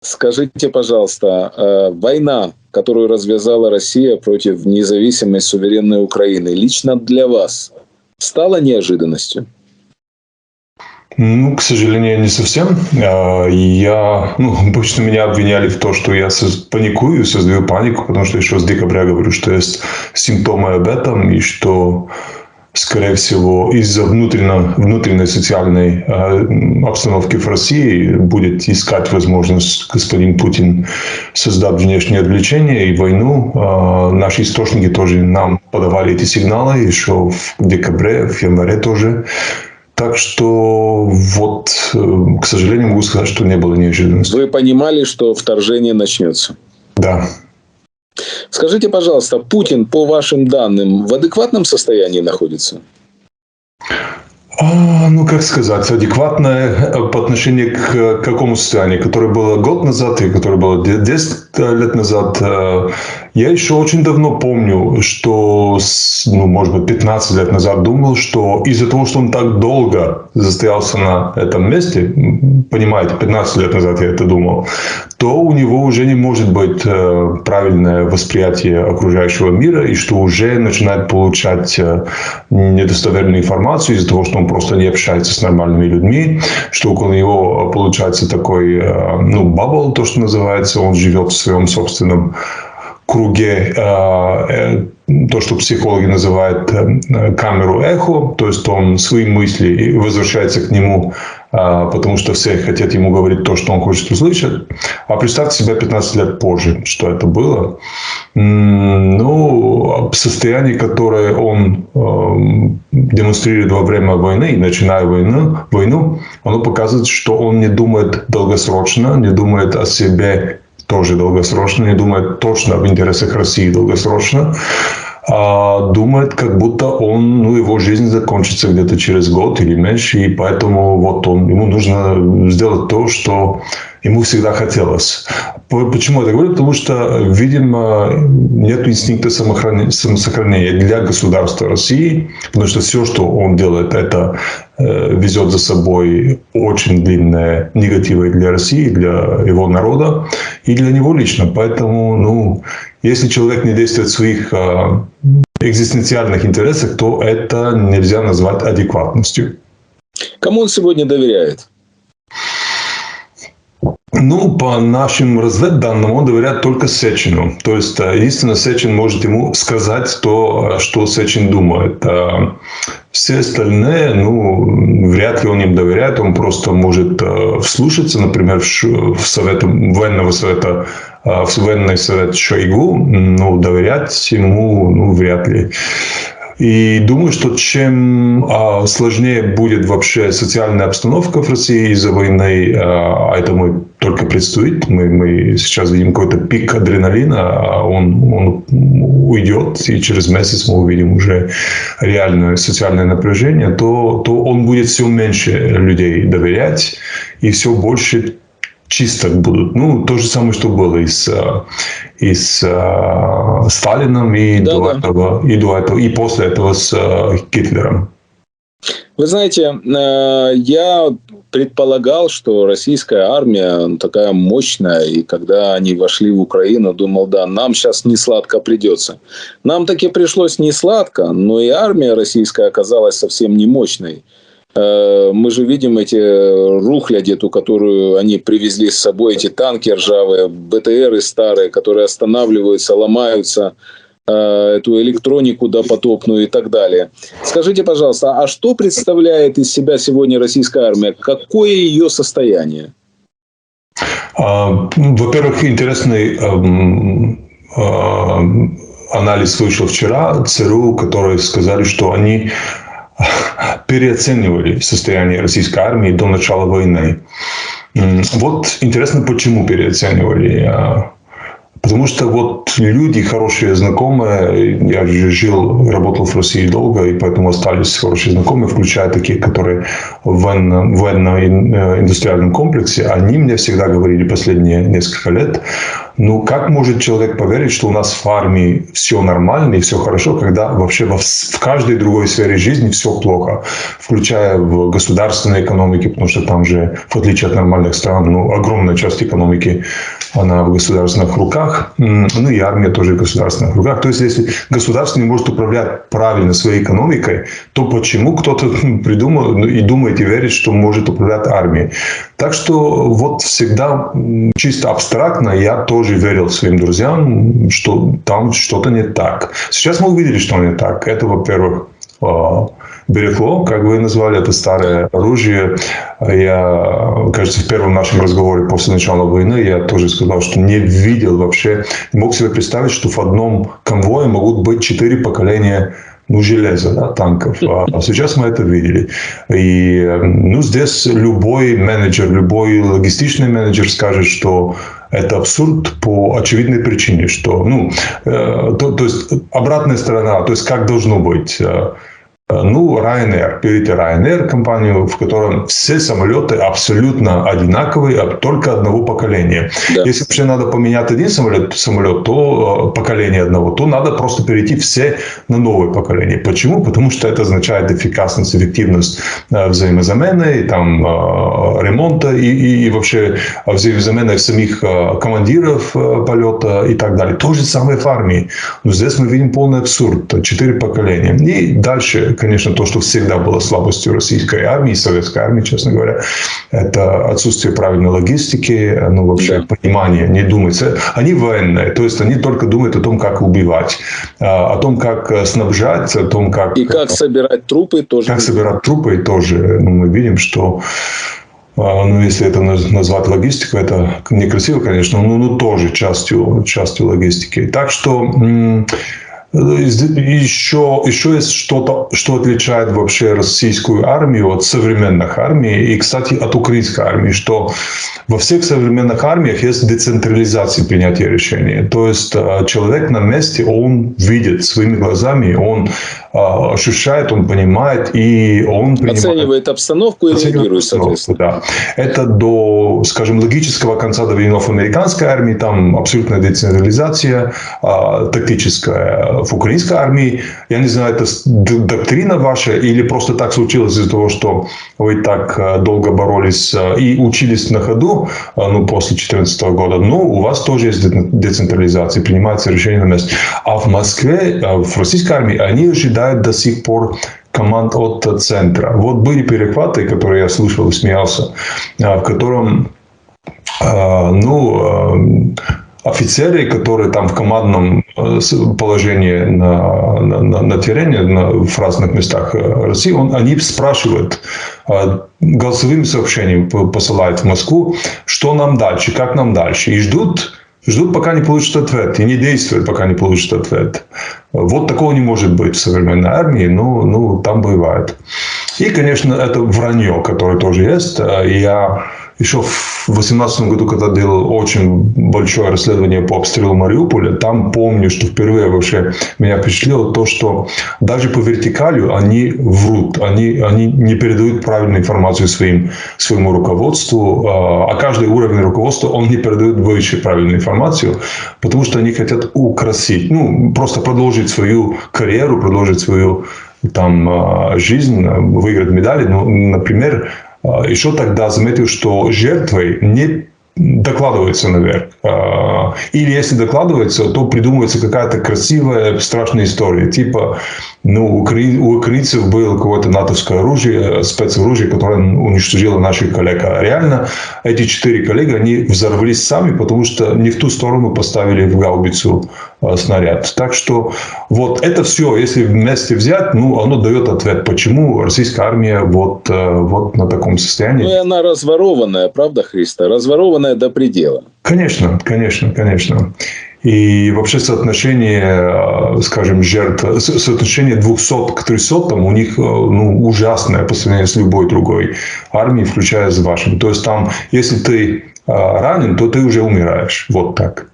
Скажите, пожалуйста, война, которую развязала Россия против независимой суверенной Украины, лично для вас стала неожиданностью? К сожалению, не совсем. Обычно меня обвиняли в том, что я паникую, создаю панику, потому что еще с декабря говорю, что есть симптомы об этом, и что, скорее всего, из-за внутренней социальной обстановки в России будет искать возможность господин Путин создать внешнее отвлечение и войну. Наши источники тоже нам подавали эти сигналы еще в декабре, в январе тоже. Так что, к сожалению, могу сказать, что не было неожиданности. Вы понимали, что вторжение начнется? Да. Скажите, пожалуйста, Путин, по вашим данным, в адекватном состоянии находится? Как сказать, адекватное по отношению к какому состоянию, которое было год назад и которое было 10 лет назад. Я еще очень давно помню, что, может быть, 15 лет назад думал, что из-за того, что он так долго застоялся на этом месте, понимаете, 15 лет назад я это думал, то у него уже не может быть правильное восприятие окружающего мира, и что уже начинает получать недостоверную информацию из-за того, что он просто не общается с нормальными людьми, что около него получается такой, бабл, то, что называется, он живет в своем собственном круге, то, что психологи называют камеру эхо, то есть он свои мысли возвращается к нему, потому что все хотят ему говорить то, что он хочет услышать. А представьте себе 15 лет позже, что это было. Состояние, которое он демонстрирует во время войны, начиная войну, оно показывает, что он не думает долгосрочно, не думает о себе тоже долгосрочно, не думает точно об интересах России долгосрочно, а думает, как будто его жизнь закончится где-то через год или меньше, и поэтому ему нужно сделать то, что ему всегда хотелось. Почему я это говорю? Потому что, видимо, нет инстинкта самосохранения для государства России, потому что все, что он делает, это везет за собой очень длинные негативы для России, для его народа и для него лично. Поэтому, если человек не действует в своих экзистенциальных интересах, то это нельзя назвать адекватностью. Кому он сегодня доверяет? По нашим разведданным, он доверяет только Сечину. То есть, единственное, Сечин может ему сказать то, что Сечин думает. Все остальные, вряд ли он им доверяет. Он просто может вслушаться, например, в военный совет Шойгу, доверять ему, вряд ли. И думаю, что чем сложнее будет вообще социальная обстановка в России из-за войны, а это только предстоит, мы сейчас видим какой-то пик адреналина, а он уйдет, и через месяц мы увидим уже реальное социальное напряжение, то он будет все меньше людей доверять, и все больше чисток будут. То же самое, что было и с Сталином, и до этого, и после этого с Гитлером. Вы знаете, я предполагал, что российская армия такая мощная, и когда они вошли в Украину, думал, нам сейчас не сладко придется. Нам таки пришлось не сладко, но и армия российская оказалась совсем не мощной. Мы же видим эти рухляди, которую они привезли с собой, эти танки ржавые, БТРы старые, которые останавливаются, ломаются, эту электронику допотопную и так далее. Скажите, пожалуйста, а что представляет из себя сегодня российская армия? Какое ее состояние? Во-первых, интересный анализ вышел вчера ЦРУ, которые сказали, что они переоценивали состояние российской армии до начала войны. Интересно, почему переоценивали. Потому что люди, хорошие знакомые, я же работал в России долго, и поэтому остались хорошие знакомые, включая такие, которые в военно-индустриальном комплексе, они мне всегда говорили последние несколько лет, Ну, как может человек поверить, что у нас в армии все нормально и все хорошо, когда вообще в каждой другой сфере жизни все плохо, включая в государственной экономике, потому что там же, в отличие от нормальных стран, ну, огромная часть экономики, она в государственных руках, ну, и армия тоже в государственных руках. То есть, если государство не может управлять правильно своей экономикой, то почему кто-то придумал и думает и верит, что может управлять армией? Так что вот всегда чисто абстрактно я тоже верил своим друзьям, что там что-то не так. Сейчас мы увидели, что не так. Это, во-первых, Берекло, как вы назвали, это старое оружие. Я, кажется, в первом нашем разговоре после начала войны я тоже сказал, что не видел вообще, не мог себе представить, что в одном конвое могут быть 4 поколения железа, да, танков. А сейчас мы это видели. И здесь любой менеджер, любой логистичный менеджер скажет, что это абсурд по очевидной причине, что, то есть обратная сторона, то есть как должно быть. Ryanair. Берите Ryanair, компанию, в которой все самолеты абсолютно одинаковые, только одного поколения. Да. Если вообще надо поменять один самолет, то поколение одного, то надо просто перейти все на новое поколение. Почему? Потому что это означает эффективность, эффективность взаимозамены, там, ремонта и вообще взаимозамены самих командиров полета и так далее. То же самое в армии. Но здесь мы видим полный абсурд. 4 поколения. И дальше, конечно, то, что всегда было слабостью российской армии, советской армии, честно говоря, это отсутствие правильной логистики, вообще понимания, не думать. Они военные, то есть они только думают о том, как убивать, о том, как снабжать, о том, как... И как собирать трупы тоже. Как собирать трупы тоже. Мы видим, что если это назвать логистикой, это некрасиво, конечно, но тоже частью логистики. Так что... Еще есть что-то, что отличает вообще российскую армию от современных армий и, кстати, от украинской армии, что во всех современных армиях есть децентрализация принятия решений. То есть человек на месте, он видит своими глазами, он ощущает, он понимает и он оценивает обстановку и реагирует, соответственно. Да. Это до, скажем, логического конца времен американской армии, там абсолютная децентрализация, тактическая. В украинской армии, я не знаю, это доктрина ваша или просто так случилось из-за того, что вы так долго боролись и учились на ходу, после 2014 года. У вас тоже есть децентрализация, принимается решение на месте. А в Москве, в российской армии, они ожидают до сих пор команд от центра. Вот были перехваты, которые я слышал и смеялся, в котором, офицеры, которые там в командном положении на террене, в разных местах России, они спрашивают, голосовыми сообщениями посылают в Москву, что нам дальше, как нам дальше. И ждут, пока не получат ответ. И не действуют, пока не получат ответ. Вот такого не может быть в современной армии, там бывает. И, конечно, это вранье, которое тоже есть. Я еще в 2018 году, когда делал очень большое расследование по обстрелу Мариуполя, там помню, что впервые вообще меня впечатлило то, что даже по вертикали они врут, они не передают правильную информацию своему руководству, а каждый уровень руководства он не передает выше правильную информацию, потому что они хотят украсить, просто продолжить свою карьеру, продолжить свою жизнь, выиграть медали. Например, еще тогда заметил, что жертвой не докладывается наверх. Или если докладывается, то придумывается какая-то красивая, страшная история. Типа, у украинцев было какое-то натовское оружие, спецоружие, которое уничтожило наших коллег. А реально эти 4 коллеги, они взорвались сами, потому что не в ту сторону поставили в гаубицу снаряд. Так что вот это все, если вместе взять, оно дает ответ, почему российская армия вот на таком состоянии. И она разворованная, правда, Христа? Разворованная до предела. Конечно. И вообще соотношение, скажем, жертв, соотношение 200 к 300 у них ужасное по сравнению с любой другой армией, включая с вашим. То есть там, если ты ранен, то ты уже умираешь. Вот так.